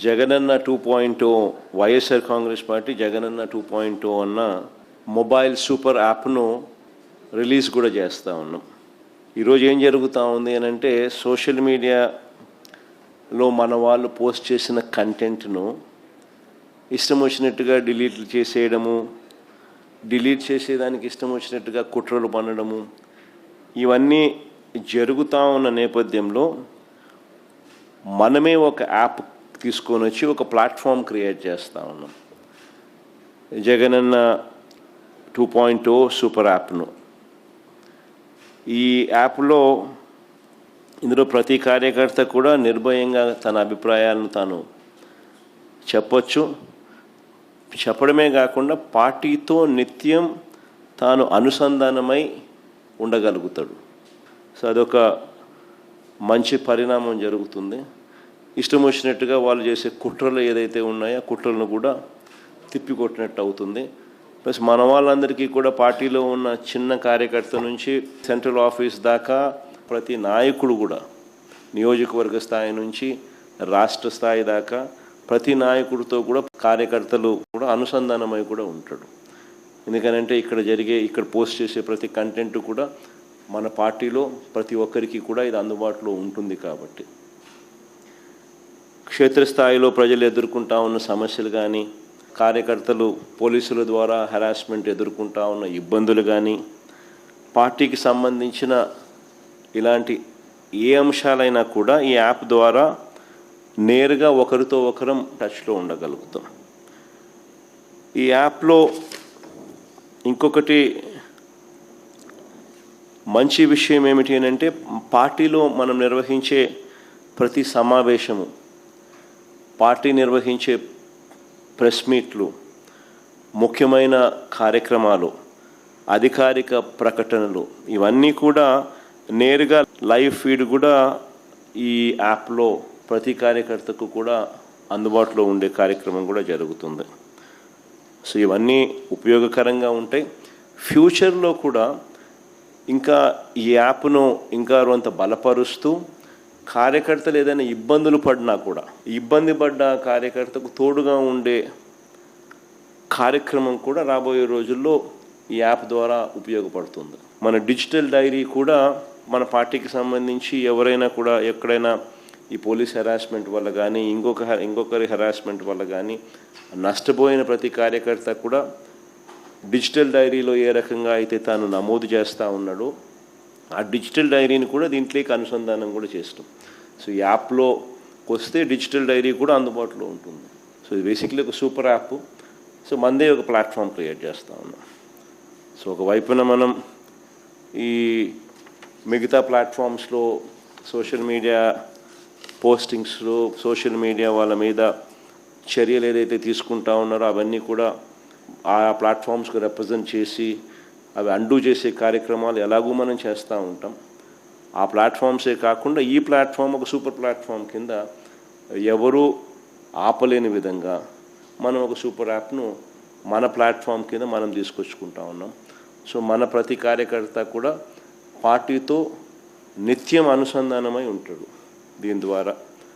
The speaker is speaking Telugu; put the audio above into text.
జగనన్న 2.0 వైఎస్ఆర్ కాంగ్రెస్ పార్టీ జగనన్న 2.0 అన్న మొబైల్ సూపర్ యాప్ను రిలీజ్ కూడా చేస్తూ ఉన్నాం. ఈరోజు ఏం జరుగుతూ ఉంది అని అంటే సోషల్ మీడియాలో మన వాళ్ళు పోస్ట్ చేసిన కంటెంట్ను ఇష్టం వచ్చినట్టుగా డిలీట్ చేసేయడము, డిలీట్ చేసేదానికి ఇష్టం వచ్చినట్టుగా కుట్రలు పన్నడము, ఇవన్నీ జరుగుతూ ఉన్న నేపథ్యంలో మనమే ఒక యాప్ తీసుకొని వచ్చి ఒక ప్లాట్ఫామ్ క్రియేట్ చేస్తూ ఉన్నాం. జగనన్న 2.0 సూపర్ యాప్ను. ఈ యాప్లో ఇందులో ప్రతి కార్యకర్త కూడా నిర్భయంగా తన అభిప్రాయాలను తాను చెప్పొచ్చు. చెప్పడమే కాకుండా పార్టీతో నిత్యం తాను అనుసంధానమై ఉండగలుగుతాడు. సో అదొక మంచి పరిణామం జరుగుతుంది. ఇష్టం వచ్చినట్టుగా వాళ్ళు చేసే కుట్రలు ఏదైతే ఉన్నాయో కుట్రలను కూడా తిప్పికొట్టినట్టు అవుతుంది. ప్లస్ మన వాళ్ళందరికీ కూడా పార్టీలో ఉన్న చిన్న కార్యకర్త నుంచి సెంట్రల్ ఆఫీస్ దాకా ప్రతి నాయకుడు కూడా నియోజకవర్గ స్థాయి నుంచి రాష్ట్ర స్థాయి దాకా ప్రతి నాయకుడితో కూడా కార్యకర్తలు కూడా అనుసంధానమై కూడా ఉంటాడు. ఎందుకనంటే ఇక్కడ పోస్ట్ చేసే ప్రతి కంటెంట్ కూడా మన పార్టీలో ప్రతి ఒక్కరికి కూడా ఇది అందుబాటులో ఉంటుంది. కాబట్టి క్షేత్రస్థాయిలో ప్రజలు ఎదుర్కొంటా ఉన్న సమస్యలు కానీ, కార్యకర్తలు పోలీసుల ద్వారా హెరాస్మెంట్ ఎదుర్కొంటా ఉన్న ఇబ్బందులు కానీ, పార్టీకి సంబంధించిన ఇలాంటి ఏ అంశాలైనా కూడా ఈ యాప్ ద్వారా నేరుగా ఒకరితో ఒకరం టచ్లో ఉండగలుగుతాం. ఈ యాప్లో ఇంకొకటి మంచి విషయం ఏమిటి అని అంటే పార్టీలో మనం నిర్వహించే ప్రతి సమావేశము, పార్టీ నిర్వహించే ప్రెస్ మీట్లు, ముఖ్యమైన కార్యక్రమాలు, అధికారిక ప్రకటనలు, ఇవన్నీ కూడా నేరుగా లైవ్ ఫీడ్ కూడా ఈ యాప్లో ప్రతి కార్యకర్తకు కూడా అందుబాటులో ఉండే కార్యక్రమం కూడా జరుగుతుంది. సో ఇవన్నీ ఉపయోగకరంగా ఉంటాయి. ఫ్యూచర్లో కూడా ఇంకా ఈ యాప్ను ఇంకా కొంత బలపరుస్తూ కార్యకర్తలు ఏదైనా ఇబ్బందులు పడినా కూడా ఇబ్బంది పడ్డ కార్యకర్తకు తోడుగా ఉండే కార్యక్రమం కూడా రాబోయే రోజుల్లో ఈ యాప్ ద్వారా ఉపయోగపడుతుంది. మన డిజిటల్ డైరీ కూడా మన పార్టీకి సంబంధించి ఎవరైనా కూడా ఎక్కడైనా ఈ పోలీస్ హెరాస్మెంట్ వల్ల కానీ ఇంకొకరి హెరాస్మెంట్ వల్ల కానీ నష్టపోయిన ప్రతి కార్యకర్త కూడా డిజిటల్ డైరీలో ఏ రకంగా అయితే తాను నమోదు చేస్తూ ఉన్నాడో ఆ డిజిటల్ డైరీని కూడా దీంట్లోకి అనుసంధానం కూడా చేస్తాం. సో ఈ యాప్లో వస్తే డిజిటల్ డైరీ కూడా అందుబాటులో ఉంటుంది. సో ఇది బేసిక్లీ ఒక సూపర్ యాప్. సో మనదే ఒక ప్లాట్ఫామ్ క్రియేట్ చేస్తూ ఉన్నాం. సో ఒకవైపున మనం ఈ మిగతా ప్లాట్ఫామ్స్లో సోషల్ మీడియా పోస్టింగ్స్లో సోషల్ మీడియా వాళ్ళ మీద చర్యలు ఏదైతే తీసుకుంటా ఉన్నారో అవన్నీ కూడా ఆ ప్లాట్ఫామ్స్కి రిప్రజెంట్ చేసి అవి అండూ చేసే కార్యక్రమాలు ఎలాగూ మనం చేస్తూ ఉంటాం. ఆ ప్లాట్ఫామ్సే కాకుండా ఈ ప్లాట్ఫామ్ ఒక సూపర్ ప్లాట్ఫామ్ కింద ఎవరూ ఆపలేని విధంగా మనం ఒక సూపర్ యాప్ను మన ప్లాట్ఫామ్ కింద మనం తీసుకొచ్చుకుంటా ఉన్నాం. సో మన ప్రతి కార్యకర్త కూడా పార్టీతో నిత్యం అనుసంధానమై ఉంటాడు దీని ద్వారా.